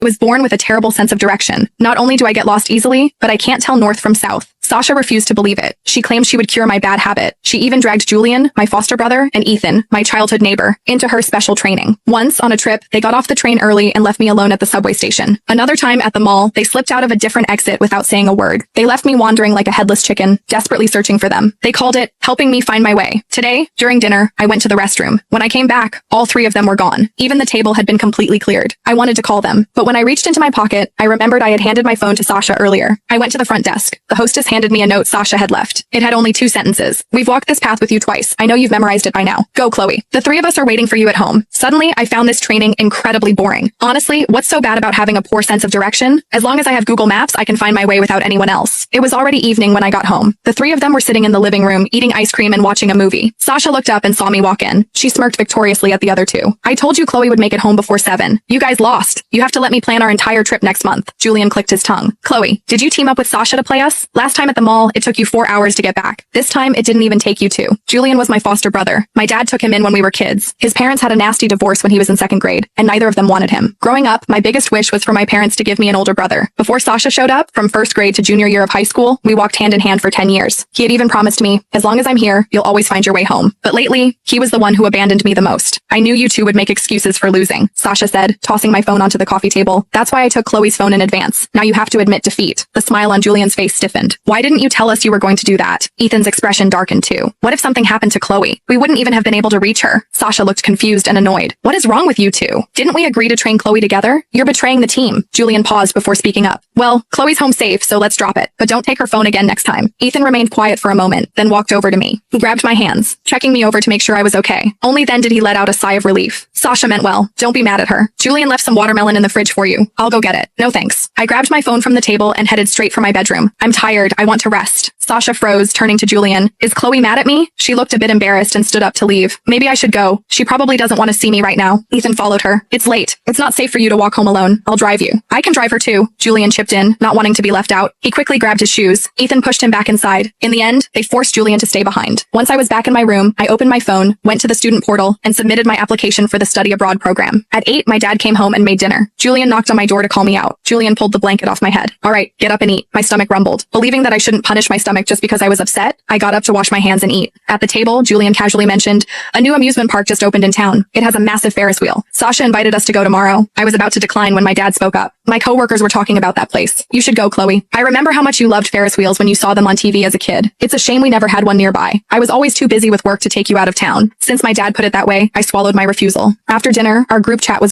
was born with a terrible sense of direction. Not only do I get lost easily, but I can't tell north from south. Sasha refused to believe it. She claimed she would cure my bad habit. She even dragged Julian, my foster brother, and Ethan, my childhood neighbor, into her special training. Once, on a trip, they got off the train early and left me alone at the subway station. Another time at the mall, they slipped out of a different exit without saying a word. They left me wandering like a headless chicken, desperately searching for them. They called it helping me find my way. Today, during dinner, I went to the restroom. When I came back, all three of them were gone. Even the table had been completely cleared. I wanted to call them, but when I reached into my pocket, I remembered I had handed my phone to Sasha earlier. I went to the front desk. The hostess handed me a note Sasha had left. It had only 2 sentences. We've walked this path with you twice. I know you've memorized it by now. Go, Chloe. The 3 of us are waiting for you at home. Suddenly, I found this training incredibly boring. Honestly, what's so bad about having a poor sense of direction? As long as I have Google Maps, I can find my way without anyone else. It was already evening when I got home. The 3 of them were sitting in the living room, eating ice cream and watching a movie. Sasha looked up and saw me walk in. She smirked victoriously at the other 2. I told you Chloe would make it home before 7. You guys lost. You have to let me plan our entire trip next month. Julian clicked his tongue. Chloe, did you team up with Sasha to play us? Last time at the mall, it took you 4 hours to get back. This time, it didn't even take you 2. Julian was my foster brother. My dad took him in when we were kids. His parents had a nasty divorce when he was in 2nd grade, and neither of them wanted him. Growing up, my biggest wish was for my parents to give me an older brother. Before Sasha showed up, from 1st grade to junior year of high school, we walked hand in hand for 10 years. He had even promised me, as long as I'm here, you'll always find your way home. But lately, he was the one who abandoned me the most. I knew you two would make excuses for losing, Sasha said, tossing my phone onto the coffee table. That's why I took Chloe's phone in advance. Now you have to admit defeat. The smile on Julian's face stiffened. Why didn't you tell us you were going to do that? Ethan's expression darkened too. What if something happened to Chloe? We wouldn't even have been able to reach her. Sasha looked confused and annoyed. What is wrong with you two? Didn't we agree to train Chloe together? You're betraying the team. Julian paused before speaking up. Well, Chloe's home safe, so let's drop it. But don't take her phone again next time. Ethan remained quiet for a moment, then walked over to me. He grabbed my hands, checking me over to make sure I was okay. Only then did he let out a sigh of relief. Sasha meant well. Don't be mad at her. Julian left some watermelon in the fridge for you. I'll go get it. No thanks. I grabbed my phone from the table and headed straight for my bedroom. I'm tired. I want to rest. Sasha froze, turning to Julian. Is Chloe mad at me? She looked a bit embarrassed and stood up to leave. Maybe I should go. She probably doesn't want to see me right now. Ethan followed her. It's late. It's not safe for you to walk home alone. I'll drive you. I can drive her too. Julian chipped in, not wanting to be left out. He quickly grabbed his shoes. Ethan pushed him back inside. In the end, they forced Julian to stay behind. Once I was back in my room, I opened my phone, went to the student portal, and submitted my application for the study abroad program. At 8, my dad came home and made dinner. Julian knocked on my door to call me out. Julian pulled the blanket off my head. All right, get up and eat. My stomach rumbled. Believing that I shouldn't punish my stomach just because I was upset, I got up to wash my hands and eat. At the table, Julian casually mentioned, a new amusement park just opened in town. It has a massive Ferris wheel. Sasha invited us to go tomorrow. I was about to decline when my dad spoke up. My coworkers were talking about that place. You should go, Chloe. I remember how much you loved Ferris wheels when you saw them on TV as a kid. It's a shame we never had one nearby. I was always too busy with work to take you out of town. Since my dad put it that way, I swallowed my refusal. After dinner, our group chat was